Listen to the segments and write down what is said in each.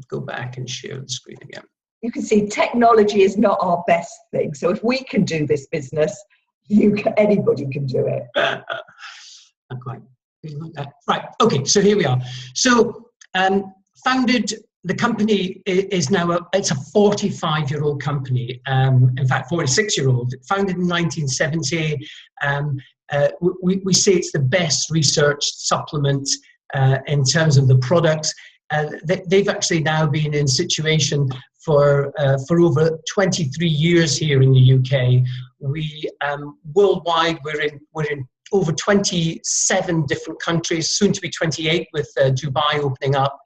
go back and share the screen again. You can see technology is not our best thing. So if we can do this business, anybody can do it. Not quite. Right. Okay. So here we are. So founded. The company is now it's a 45-year-old company. In fact, 46-year-old. Founded in 1970. We say it's the best researched supplement in terms of the products. They've actually now been in situation for over 23 years here in the UK. We worldwide we're in over 27 different countries, soon to be 28 with Dubai opening up.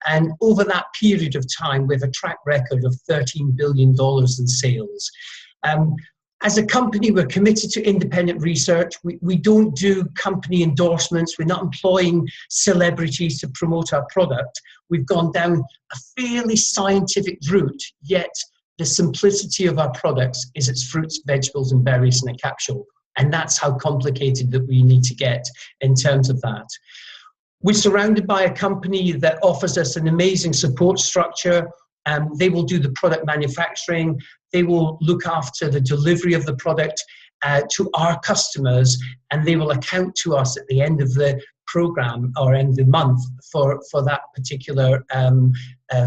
And over that period of time, we have a track record of $13 billion in sales. As a company, we're committed to independent research. We don't do company endorsements. We're not employing celebrities to promote our product. We've gone down a fairly scientific route, yet the simplicity of our products is it's fruits, vegetables, and berries in a capsule. And that's how complicated that we need to get in terms of that. We're surrounded by a company that offers us an amazing support structure. They will do the product manufacturing. They will look after the delivery of the product to our customers, and they will account to us at the end of the program or end of the month for that particular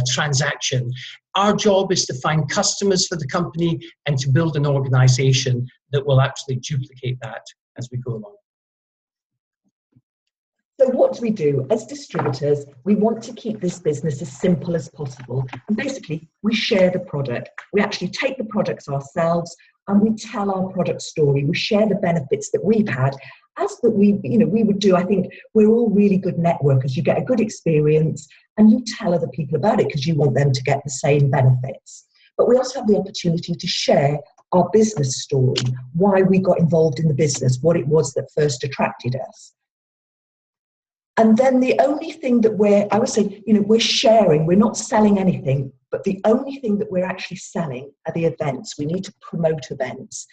transaction. Our job is to find customers for the company and to build an organization that will actually duplicate that as we go along. So what do we do? As distributors, we want to keep this business as simple as possible. And basically, we share the product. We actually take the products ourselves and we tell our product story. We share the benefits that we've had. As that we would do, I think we're all really good networkers. You get a good experience and you tell other people about it because you want them to get the same benefits. But we also have the opportunity to share our business story, why we got involved in the business, what it was that first attracted us. And then the only thing that we're sharing, we're not selling anything, but the only thing that we're actually selling are the events. We need to promote events.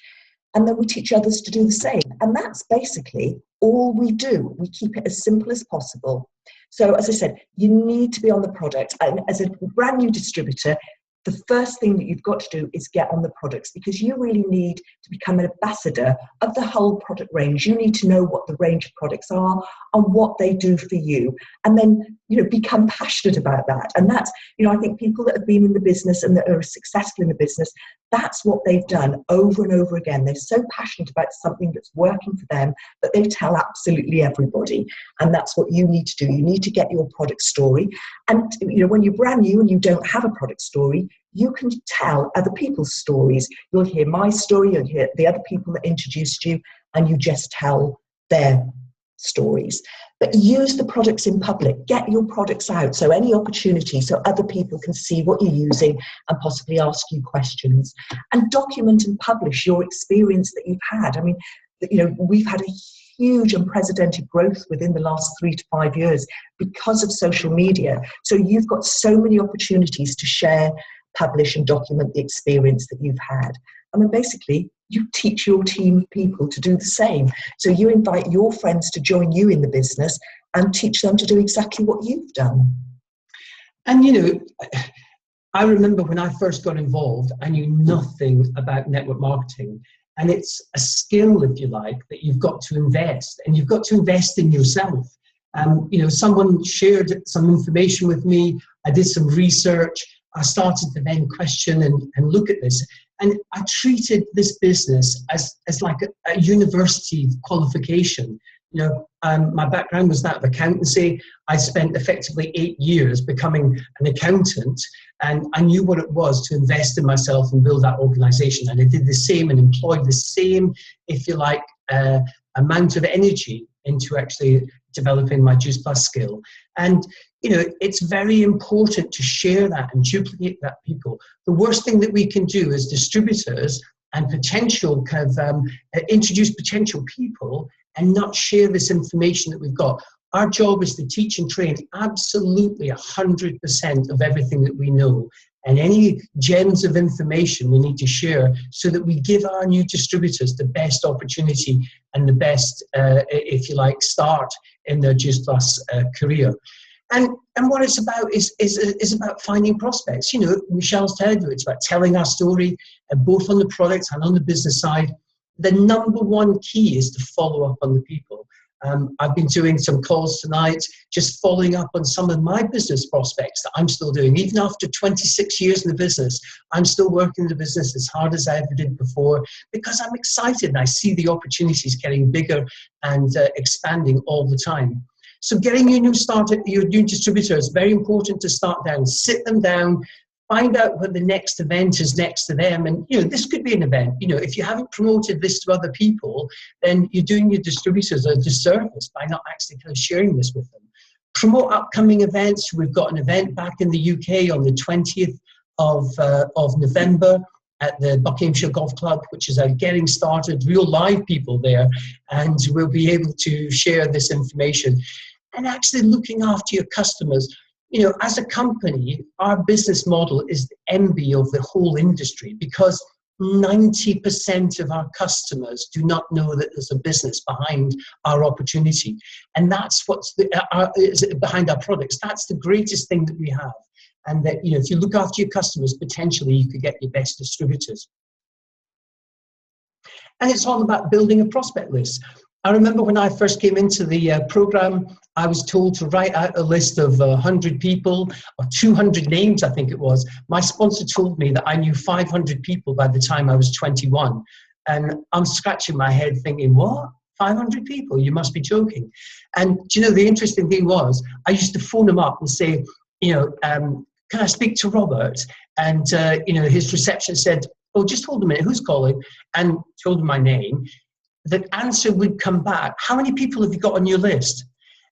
And then we teach others to do the same. And that's basically all we do. We keep it as simple as possible. So as I said, you need to be on the product. And as a brand new distributor, the first thing that you've got to do is get on the products, because you really need to become an ambassador of the whole product range. You need to know what the range of products are and what they do for you. And then, become passionate about that. And that's, I think people that have been in the business and that are successful in the business, that's what they've done over and over again. They're so passionate about something that's working for them that they tell absolutely everybody. And that's what you need to do. You need to get your product story. And, when you're brand new and you don't have a product story, you can tell other people's stories. You'll hear my story, you'll hear the other people that introduced you, and you just tell their stories. But use the products in public. Get your products out. So any opportunity so other people can see what you're using and possibly ask you questions. And document and publish your experience that you've had. I mean, we've had a huge unprecedented growth within the last 3 to 5 years because of social media. So you've got so many opportunities to share, publish and document the experience that you've had. And then basically you teach your team of people to do the same. So you invite your friends to join you in the business and teach them to do exactly what you've done. And I remember when I first got involved, I knew nothing about network marketing. And it's a skill, if you like, that you've got to invest, and you've got to invest in yourself. Someone shared some information with me. I did some research. I started to then question and look at this. And I treated this business as like a university qualification. My background was that of accountancy. I spent effectively 8 years becoming an accountant, and I knew what it was to invest in myself and build that organization. And I did the same and employed the same, if you like, amount of energy into actually developing my Juice Plus skill. And it's very important to share that and duplicate that people. The worst thing that we can do as distributors and potential introduce potential people and not share this information that we've got. Our job is to teach and train absolutely 100% of everything that we know. And any gems of information we need to share so that we give our new distributors the best opportunity and the best, if you like, start in their Juice Plus career. And what it's about is about finding prospects. You know, Michelle's telling you, it's about telling our story, both on the product and on the business side. The number one key is to follow up on the people. I've been doing some calls tonight, just following up on some of my business prospects that I'm still doing. Even after 26 years in the business, I'm still working in the business as hard as I ever did before, because I'm excited and I see the opportunities getting bigger and expanding all the time. So getting your new distributor is very important to start down, sit them down, find out what the next event is next to them. And, you know, this could be an event. You know, if you haven't promoted this to other people, then you're doing your distributors a disservice by not actually kind of sharing this with them. Promote upcoming events. We've got an event back in the UK on the 20th of November at the Buckinghamshire Golf Club, which is getting started, real live people there, and we'll be able to share this information. And actually looking after your customers. You know, as a company, our business model is the envy of the whole industry, because 90% of our customers do not know that there's a business behind our opportunity. And that's what's behind our products. That's the greatest thing that we have. And that, you know, if you look after your customers, potentially you could get your best distributors. And it's all about building a prospect list. I remember when I first came into the program, I was told to write out a list of 100 people, or 200 names, I think it was. My sponsor told me that I knew 500 people by the time I was 21. And I'm scratching my head thinking, what? 500 people? You must be joking. And do you know, the interesting thing was, I used to phone them up and say, you know, can I speak to Robert? And, you know, his reception said, oh, just hold a minute, who's calling? And told him my name. The answer would come back, how many people have you got on your list?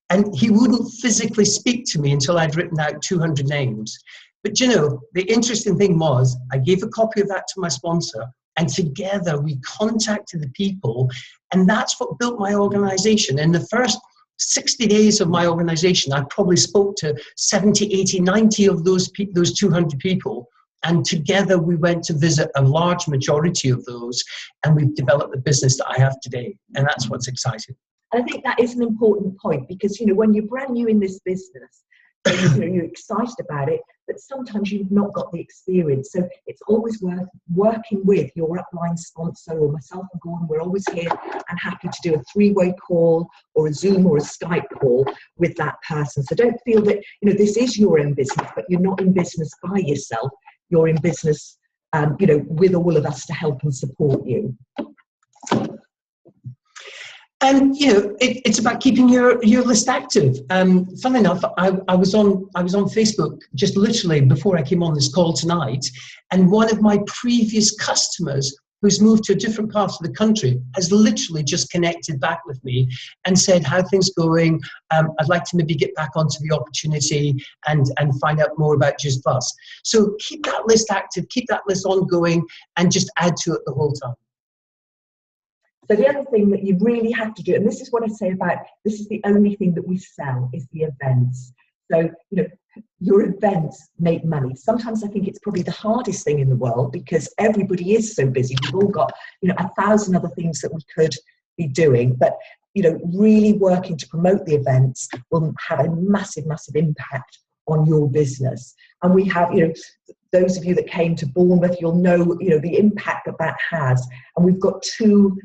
And he wouldn't physically speak to me until I'd written out 200 names. But you know, the interesting thing was, I gave a copy of that to my sponsor, and together we contacted the people, and that's what built my organization. In the first 60 days of my organization, I probably spoke to 70, 80, 90 of those 200 people. And together we went to visit a large majority of those, and we've developed the business that I have today. And that's what's exciting. And I think that is an important point, because, you know, when you're brand new in this business, you know, you're excited about it, but sometimes you've not got the experience. So it's always worth working with your upline sponsor, or myself and Gordon. We're always here and happy to do a three-way call or a Zoom or a Skype call with that person. So don't feel that, you know, this is your own business, but you're not in business by yourself. You're in business, you know, with all of us to help and support you. And you know, it's about keeping your list active. Funnily enough, I was on Facebook just literally before I came on this call tonight, and one of my previous customers, who's moved to a different part of the country, has literally just connected back with me and said, how things going? I'd like to maybe get back onto the opportunity and find out more about Juice Plus. So keep that list active, keep that list ongoing, and just add to it the whole time. So the other thing that you really have to do, and this is what I say about, this is the only thing that we sell, is the events. So, you know, your events make money. Sometimes I think it's probably the hardest thing in the world, because everybody is so busy. We've all got, you know, 1,000 other things that we could be doing, but, you know, really working to promote the events will have a massive, massive impact on your business. And we have, you know, those of you that came to Bournemouth, you'll know, you know, the impact that that has. And we've got two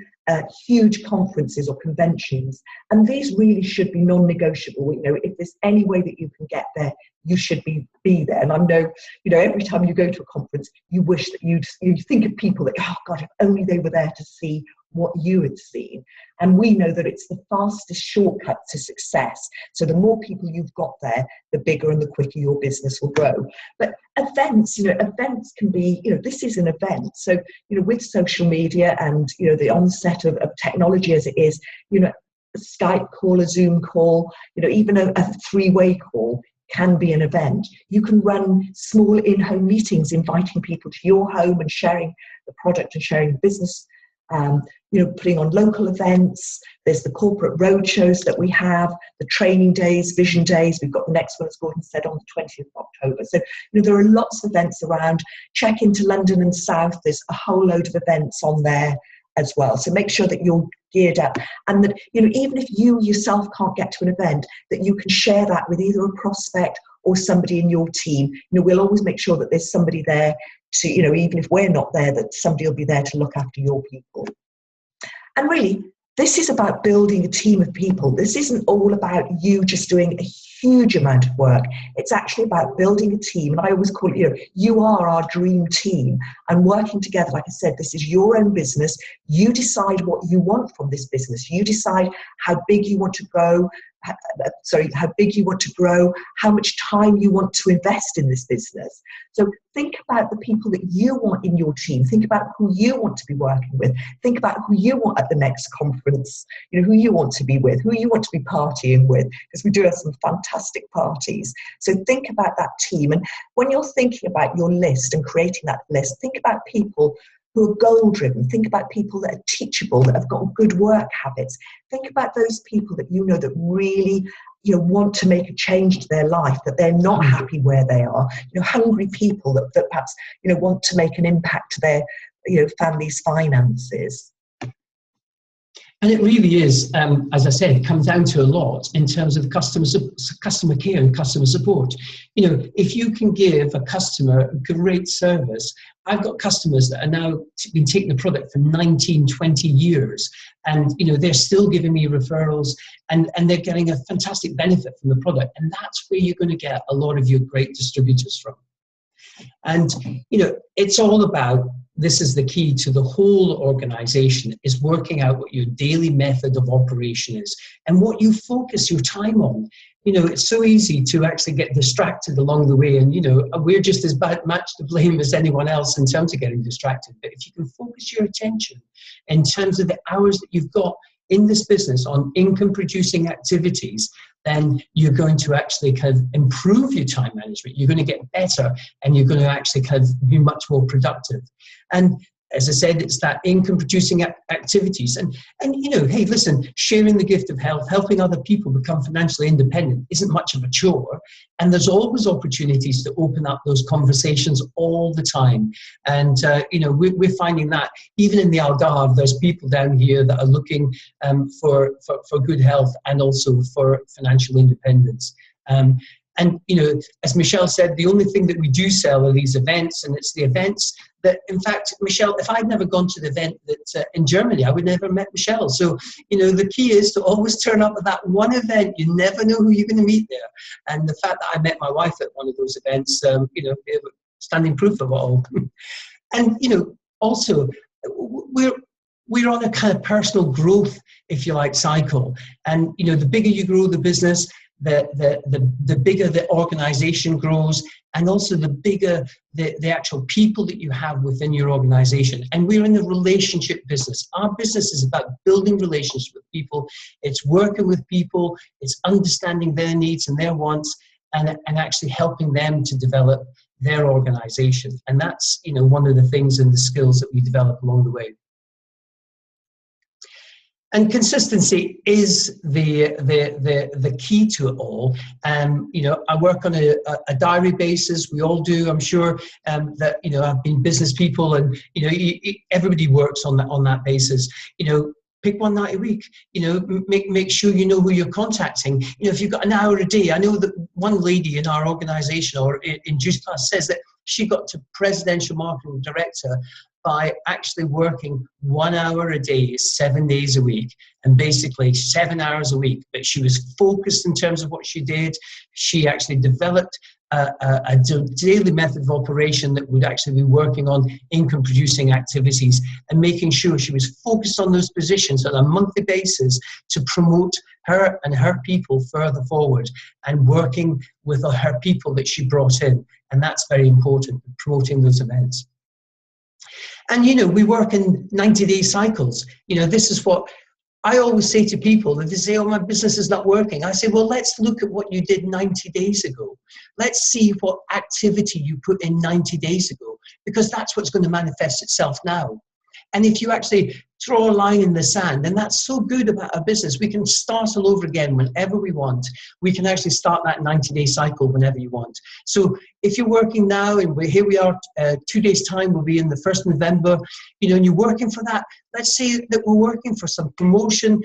huge conferences or conventions, and these really should be non-negotiable. You know, if there's any way that you can get there, you should be there. And I know, you know, every time you go to a conference, you wish that you think of people that, oh God, if only they were there to see what you had seen. And we know that it's the fastest shortcut to success. So the more people you've got there, the bigger and the quicker your business will grow. But events, you know, events can be, you know, this is an event. So, you know, with social media and, you know, the onset of technology as it is, you know, a Skype call, a Zoom call, you know, even a three-way call can be an event. You can run small in-home meetings, inviting people to your home and sharing the product and sharing the business. You know, putting on local events. There's the corporate roadshows that we have, the training days, vision days. We've got the next one, as Gordon said, on the 20th of October. So, you know, there are lots of events around. Check into London and South. There's a whole load of events on there as well. So make sure that you're geared up, and that, you know, even if you yourself can't get to an event, that you can share that with either a prospect or somebody in your team. You know, we'll always make sure that there's somebody there to, you know, even if we're not there, that somebody will be there to look after your people. And really, this is about building a team of people. This isn't all about you just doing a huge amount of work. It's actually about building a team. And I always call it, you know, you are our dream team. And working together, like I said, this is your own business. You decide what you want from this business. You decide how big you want to go, how big you want to grow, how much time you want to invest in this business. So think about the people that you want in your team. Think about who you want to be working with. Think about who you want at the next conference, you know, who you want to be with, who you want to be partying with, because we do have some fantastic parties. So think about that team. And when you're thinking about your list and creating that list, think about people who are goal-driven. Think about people that are teachable, that have got good work habits. Think about those people that you know that really, you know, want to make a change to their life, that they're not happy where they are. You know, hungry people that perhaps, you know, want to make an impact to their, you know, family's finances. And it really is, as I said, it comes down to a lot in terms of customer care and customer support. You know, if you can give a customer great service, I've got customers that are now been taking the product for 19, 20 years, and, you know, they're still giving me referrals, and they're getting a fantastic benefit from the product. And that's where you're going to get a lot of your great distributors from. And, you know, it's all about, this is the key to the whole organization, is working out what your daily method of operation is and what you focus your time on. You know, it's so easy to actually get distracted along the way, and, you know, we're just as much to blame as anyone else in terms of getting distracted. But if you can focus your attention in terms of the hours that you've got in this business on income producing activities, then you're going to actually kind of improve your time management. You're going to get better, and you're going to actually kind of be much more productive. And as I said, it's that income producing activities. And you know, hey, listen, sharing the gift of health, helping other people become financially independent isn't much of a chore. And there's always opportunities to open up those conversations all the time. And, you know, we're finding that even in the Algarve, there's people down here that are looking for good health and also for financial independence. And, you know, as Michelle said, the only thing that we do sell are these events, and it's the events that, in fact, Michelle, if I'd never gone to the event that in Germany, I would never have met Michelle. So, you know, the key is to always turn up at that one event. You never know who you're going to meet there. And the fact that I met my wife at one of those events, you know, standing proof of it all. And, you know, also, we're on a kind of personal growth, if you like, cycle. And, you know, the bigger you grow the business, the bigger the organization grows, and also the bigger the actual people that you have within your organization. And we're in the relationship business. Our business is about building relationships with people. It's working with people. It's understanding their needs and their wants, and actually helping them to develop their organization. And that's, you know, one of the things and the skills that we develop along the way. And consistency is the key to it all. You know, I work on a diary basis. We all do, I'm sure. That, you know, I've been business people, and, you know, everybody works on that basis. You know, pick one night a week. You know, make sure you know who you're contacting. You know, if you've got an hour a day. I know that one lady in our organisation, or in Juice Plus, says that she got to presidential marketing director by actually working 1 hour a day, 7 days a week, and basically 7 hours a week. But she was focused in terms of what she did. She actually developed a daily method of operation that would actually be working on income producing activities and making sure she was focused on those positions on a monthly basis to promote her and her people further forward, and working with her people that she brought in. And that's very important, promoting those events. And, you know, we work in 90-day cycles. You know, this is what I always say to people, that they say, oh, my business is not working. I say, well, let's look at what you did 90 days ago. Let's see what activity you put in 90 days ago, because that's what's going to manifest itself now. And if you actually draw a line in the sand, and that's so good about our business, we can start all over again whenever we want. We can actually start that 90-day cycle whenever you want. So if you're working now, and here we are, 2 days time, we'll be in the 1st of November, and you're working for that, let's say that we're working for some promotion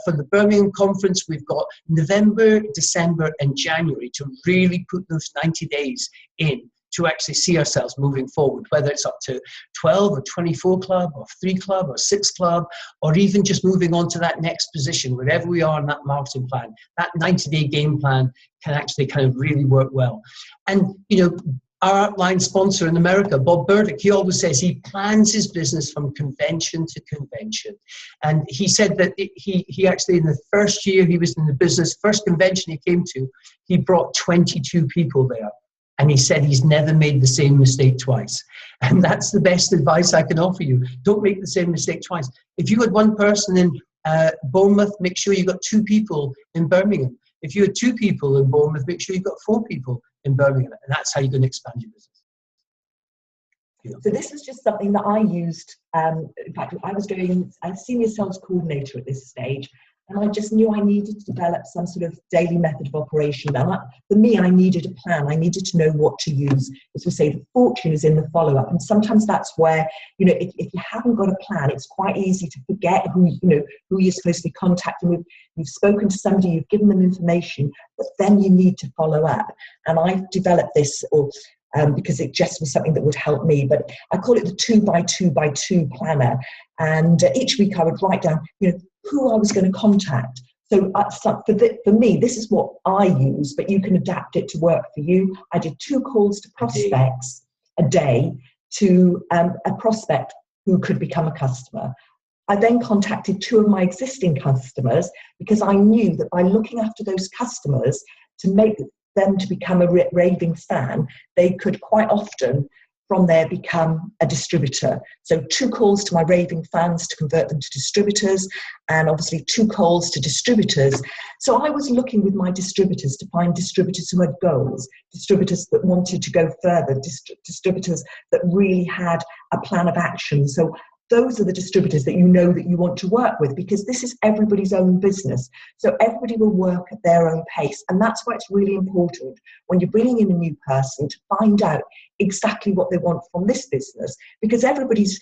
for the Birmingham conference. We've got November, December and January to really put those 90 days in, to actually see ourselves moving forward, whether it's up to 12 or 24 club or 3 club or 6 club, or even just moving on to that next position, wherever we are in that marketing plan. That 90-day game plan can actually kind of really work well. And, our outline sponsor in America, Bob Burdick, he always says he plans his business from convention to convention. And he said that he actually, in the first year he was in the business, first convention he came to, he brought 22 people there. And he said he's never made the same mistake twice. And that's the best advice I can offer you. Don't make the same mistake twice. If you had 1 person in Bournemouth, make sure you got 2 people in Birmingham. If you had 2 people in Bournemouth, make sure you've got 4 people in Birmingham. And that's how you're going to expand your business. So this was just something that I used. In fact, I was doing a senior sales coordinator at this stage, and I just knew I needed to develop some sort of daily method of operation. And for me, I needed a plan. I needed to know what to use. As we say, the fortune is in the follow-up. And sometimes that's where, if you haven't got a plan, it's quite easy to forget who you're supposed to be contacting. You've spoken to somebody, you've given them information, but then you need to follow up. And I've developed this, because it just was something that would help me. But I call it the 2x2x2 planner. And each week I would write down, who I was going to contact. So for me, this is what I use, but you can adapt it to work for you. I did 2 calls to prospects a day to a prospect who could become a customer. I then contacted 2 of my existing customers, because I knew that by looking after those customers to make them to become a raving fan, they could quite often from there become a distributor. So 2 calls to my raving fans to convert them to distributors, and obviously 2 calls to distributors. So I was looking with my distributors to find distributors who had goals, distributors that wanted to go further, distributors that really had a plan of action. So those are the distributors that that you want to work with, because this is everybody's own business. So everybody will work at their own pace. And that's why it's really important when you're bringing in a new person to find out exactly what they want from this business, because everybody's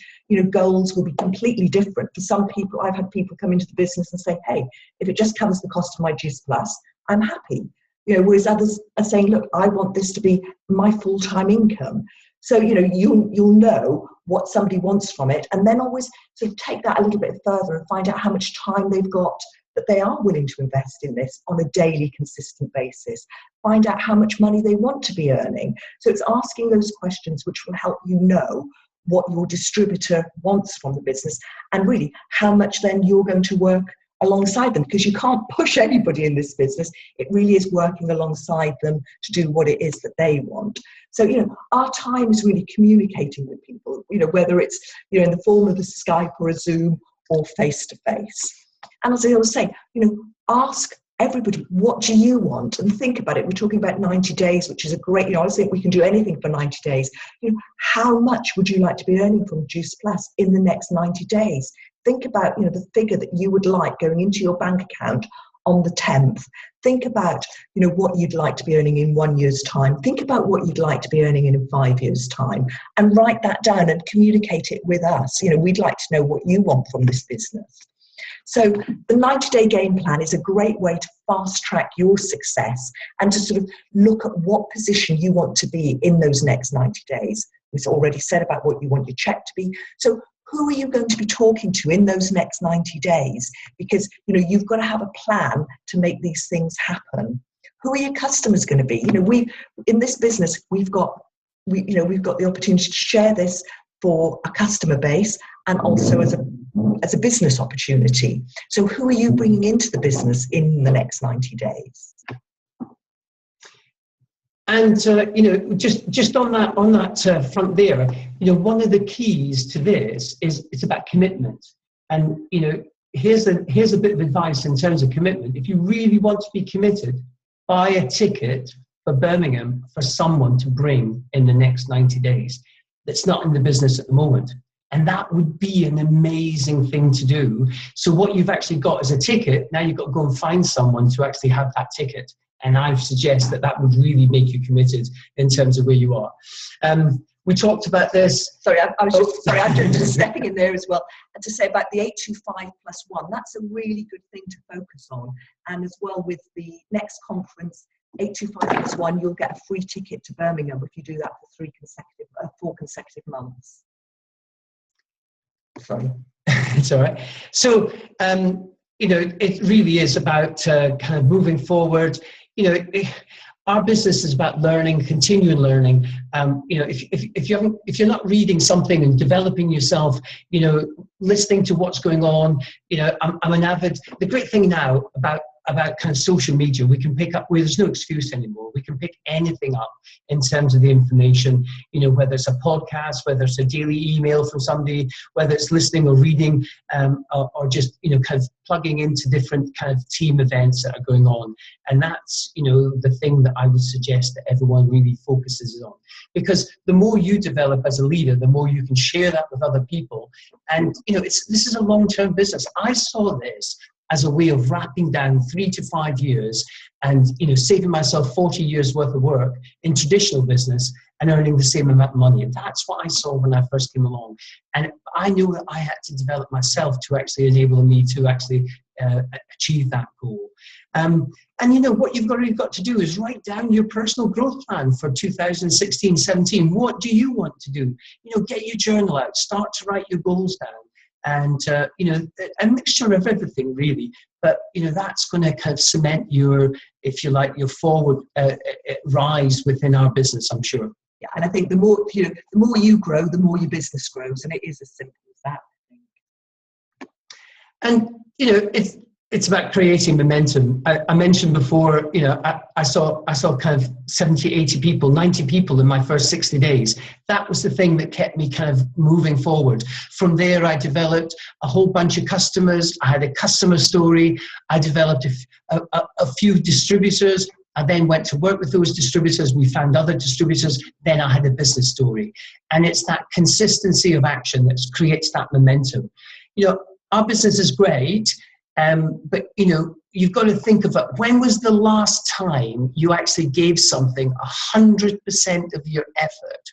goals will be completely different. For some people, I've had people come into the business and say, hey, if it just covers the cost of my GIS Plus, I'm happy. Whereas others are saying, look, I want this to be my full-time income. So, you'll know what somebody wants from it, and then always sort of take that a little bit further and find out how much time they've got that they are willing to invest in this on a daily, consistent basis. Find out how much money they want to be earning. So it's asking those questions which will help you know what your distributor wants from the business, and really how much then you're going to work alongside them, because you can't push anybody in this business. It really is working alongside them to do what it is that they want. So, our time is really communicating with people, whether it's, in the form of a Skype or a Zoom or face-to-face. And as I always say, ask everybody, what do you want? And think about it. We're talking about 90 days, which is a great, I think we can do anything for 90 days. How much would you like to be earning from GIS Plus in the next 90 days? Think about, the figure that you would like going into your bank account on the 10th. Think about, what you'd like to be earning in 1 year's time. Think about what you'd like to be earning in 5 years' time, and write that down and communicate it with us. We'd like to know what you want from this business. So the 90-day game plan is a great way to fast track your success and to sort of look at what position you want to be in those next 90 days. We've already said about what you want your check to be. So who are you going to be talking to in those next 90 days? Because, you've got to have a plan to make these things happen. Who are your customers going to be? In this business, we've got the opportunity to share this for a customer base and also as a business opportunity. So who are you bringing into the business in the next 90 days? And just on that front there, one of the keys to this is it's about commitment. And here's a bit of advice in terms of commitment. If you really want to be committed, buy a ticket for Birmingham for someone to bring in the next 90 days that's not in the business at the moment. And that would be an amazing thing to do. So what you've actually got is a ticket. Now you've got to go and find someone to actually have that ticket. And I suggest that that would really make you committed in terms of where you are. We talked about this. Sorry, I'm just stepping in there as well. And to say about the 825+1, that's a really good thing to focus on. And as well with the next conference, 825+1, you'll get a free ticket to Birmingham if you do that for 4 consecutive months. Sorry, it's all right. So, it really is about kind of moving forward. Our business is about learning, continuing learning. If you're not reading something and developing yourself, listening to what's going on, I'm an avid. The great thing now about kind of social media, we can pick up where there's no excuse anymore. We can pick anything up in terms of the information, whether it's a podcast, whether it's a daily email from somebody, whether it's listening or reading, or just, kind of plugging into different kind of team events that are going on. And that's, the thing that I would suggest that everyone really focuses on. Because the more you develop as a leader, the more you can share that with other people. And, this is a long-term business. I saw this as a way of wrapping down 3 to 5 years and, saving myself 40 years worth of work in traditional business and earning the same amount of money. And that's what I saw when I first came along. And I knew that I had to develop myself to actually enable me to actually achieve that goal. And what you've really got to do is write down your personal growth plan for 2016-17. What do you want to do? Get your journal out, start to write your goals down. And, a mixture of everything really, but, that's going to kind of cement your, if you like, your forward rise within our business, I'm sure. Yeah, and I think the more you grow, the more your business grows, and it is as simple as that, I think. And, it's about creating momentum. I mentioned before, I saw kind of 70, 80 people, 90 people in my first 60 days. That was the thing that kept me kind of moving forward. From there, I developed a whole bunch of customers. I had a customer story. I developed a few distributors. I then went to work with those distributors. We found other distributors. Then I had a business story. And it's that consistency of action that creates that momentum. Our business is great. But, you've got to think of it. When was the last time you actually gave something 100% of your effort?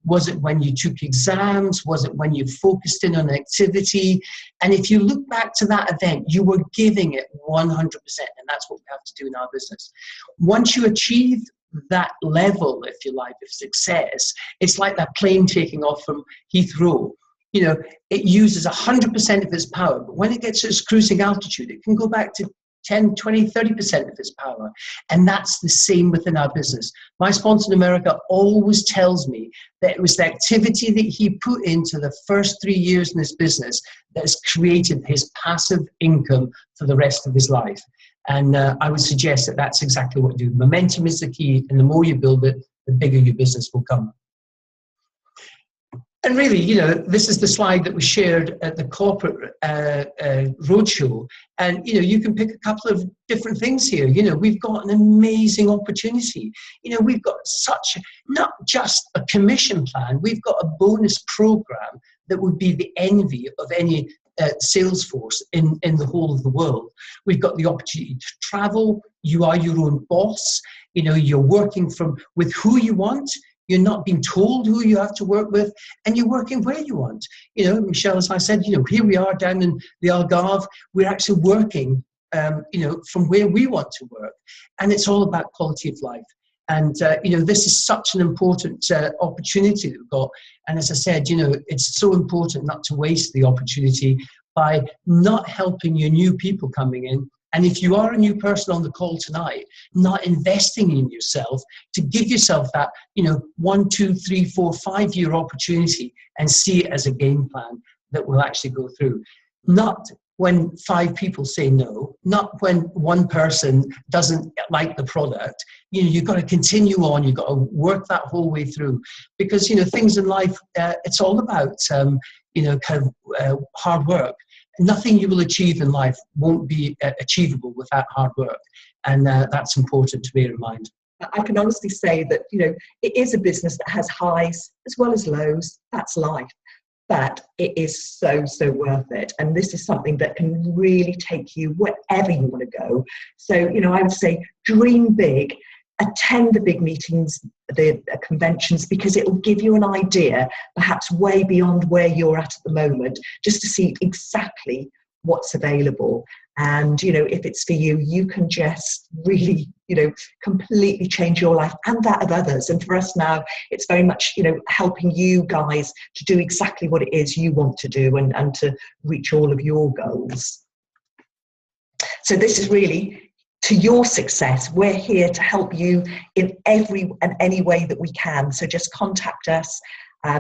Was it when you took exams? Was it when you focused in on an activity? And if you look back to that event, you were giving it 100%. And that's what we have to do in our business. Once you achieve that level, if you like, of success, it's like that plane taking off from Heathrow. It uses 100% of its power, but when it gets to its cruising altitude, it can go back to 10, 20, 30% of its power. And that's the same within our business. My sponsor in America always tells me that it was the activity that he put into the first 3 years in this business that has created his passive income for the rest of his life. And I would suggest that that's exactly what you do. Momentum is the key, and the more you build it, the bigger your business will come. And really, this is the slide that we shared at the corporate roadshow. And, you can pick a couple of different things here. We've got an amazing opportunity. We've got not just a commission plan, we've got a bonus program that would be the envy of any sales force in the whole of the world. We've got the opportunity to travel. You are your own boss. You're working with who you want. You're not being told who you have to work with, and you're working where you want. Michelle, as I said, here we are down in the Algarve. We're actually working, from where we want to work. And it's all about quality of life. And, this is such an important opportunity that we've got. And as I said, it's so important not to waste the opportunity by not helping your new people coming in. And if you are a new person on the call tonight, not investing in yourself to give yourself that, 1, 2, 3, 4, 5 year opportunity and see it as a game plan that will actually go through. Not when 5 people say no, not when one person doesn't like the product. You've got to continue on. You've got to work that whole way through, because, things in life, it's all about, hard work. Nothing you will achieve in life won't be achievable without hard work. And that's important to bear in mind. I can honestly say that, it is a business that has highs as well as lows. That's life. but it is so, so worth it. And this is something that can really take you wherever you want to go. So, you know, I would say dream big, attend the big meetings, the conventions, because it will give you an idea, perhaps way beyond where you're at the moment, just to see exactly what's available. And, you know, if it's for you, you can just really, you know, completely change your life and that of others. And for us now, it's very much, you know, helping you guys to do exactly what it is you want to do and to reach all of your goals. So this is really to your success. We're here to help you in every and any way that we can. So just contact us.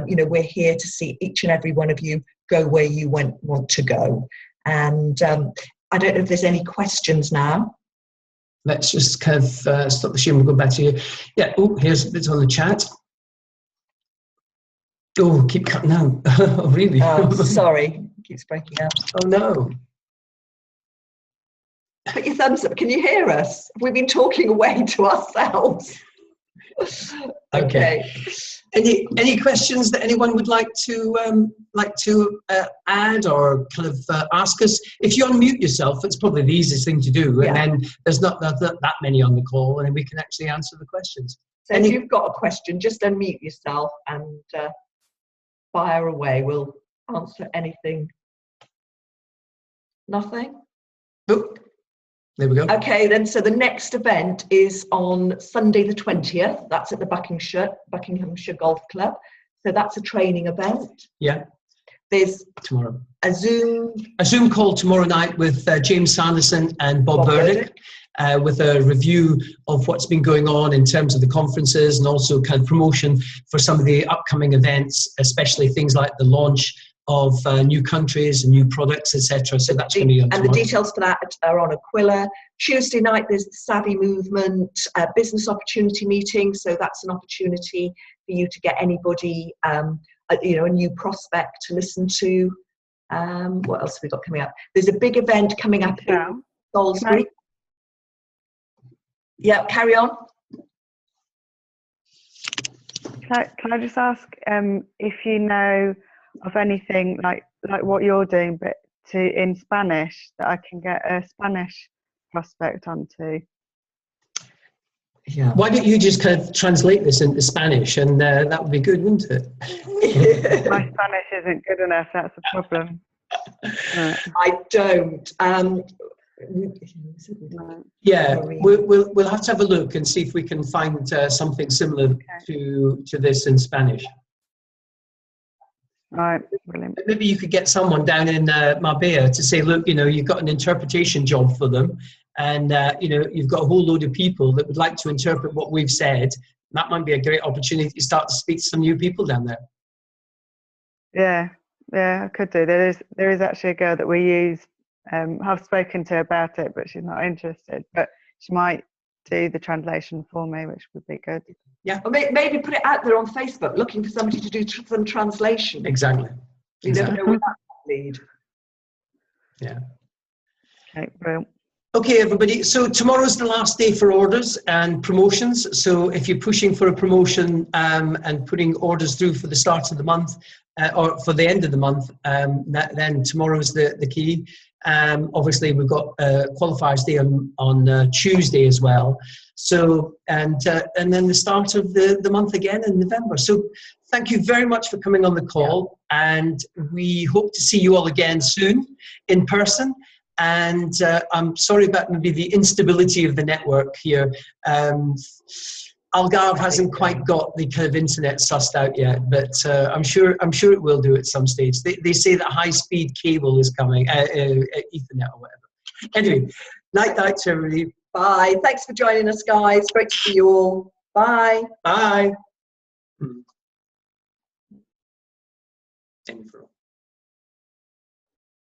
You know, we're here to see each and every one of you go where you want to go. And I don't know if there's any questions now. Let's just kind of stop the stream and go back to you. Yeah, oh, here's a bit on the chat. Oh, keep cutting out. Oh, really? Oh, sorry, it keeps breaking up. Oh, no. Put your thumbs up. Can you hear us? We've been talking away to ourselves. Okay. Any questions that anyone would like to add or kind of ask us? If you unmute yourself, it's probably the easiest thing to do, and then there's not that many on the call, and then we can actually answer the questions. So if you've got a question, just unmute yourself and fire away. We'll answer anything. Nothing? Nope. There we go. Okay, then, so the next event is on Sunday the 20th. That's at the Buckinghamshire Golf Club. So that's a training event. Yeah. There's tomorrow a Zoom call tomorrow night with James Sanderson and Bob Burdick. With a review of what's been going on in terms of the conferences and also kind of promotion for some of the upcoming events, especially things like the launch of new countries and new products, etc. So that's going to be on tomorrow. And the details for that are on Aquila. Tuesday night, there's the Savvy Movement business opportunity meeting. So that's an opportunity for you to get anybody, you know, a new prospect to listen to. What else have we got coming up? There's a big event coming up in Salisbury. Yeah, carry on. Can I just ask if you know of anything like what you're doing, but in Spanish, that I can get a Spanish prospect onto? Yeah. Why don't you just kind of translate this into Spanish, and that would be good, wouldn't it? My Spanish isn't good enough. That's the problem. I don't. Yeah, we'll have to have a look and see if we can find something similar to this in Spanish. Right, brilliant. Maybe you could get someone down in Marbella to say, look, you know, you've got an interpretation job for them, and you know, you've got a whole load of people that would like to interpret what we've said. That might be a great opportunity to start to speak to some new people down there. Yeah, I could do. There is actually a girl that we use. I've spoken to her about it, but she's not interested. But she might do the translation for me, which would be good. Yeah, or maybe put it out there on Facebook, looking for somebody to do some translation. Exactly. You never know where that might lead. Yeah. Okay, brilliant. Okay, everybody. So tomorrow's the last day for orders and promotions. So if you're pushing for a promotion and putting orders through for the start of the month or for the end of the month, then tomorrow's the key. Obviously, we've got qualifiers day on Tuesday as well. So and then the start of the month again in November. So thank you very much for coming on the call, and we hope to see you all again soon in person. And I'm sorry about maybe the instability of the network here. Algarve hasn't quite got the kind of internet sussed out yet, but I'm sure it will do at some stage. They say that high-speed cable is coming, Ethernet or whatever. Anyway, night to everybody. Bye. Thanks for joining us, guys. Great to see you all. Bye. Bye.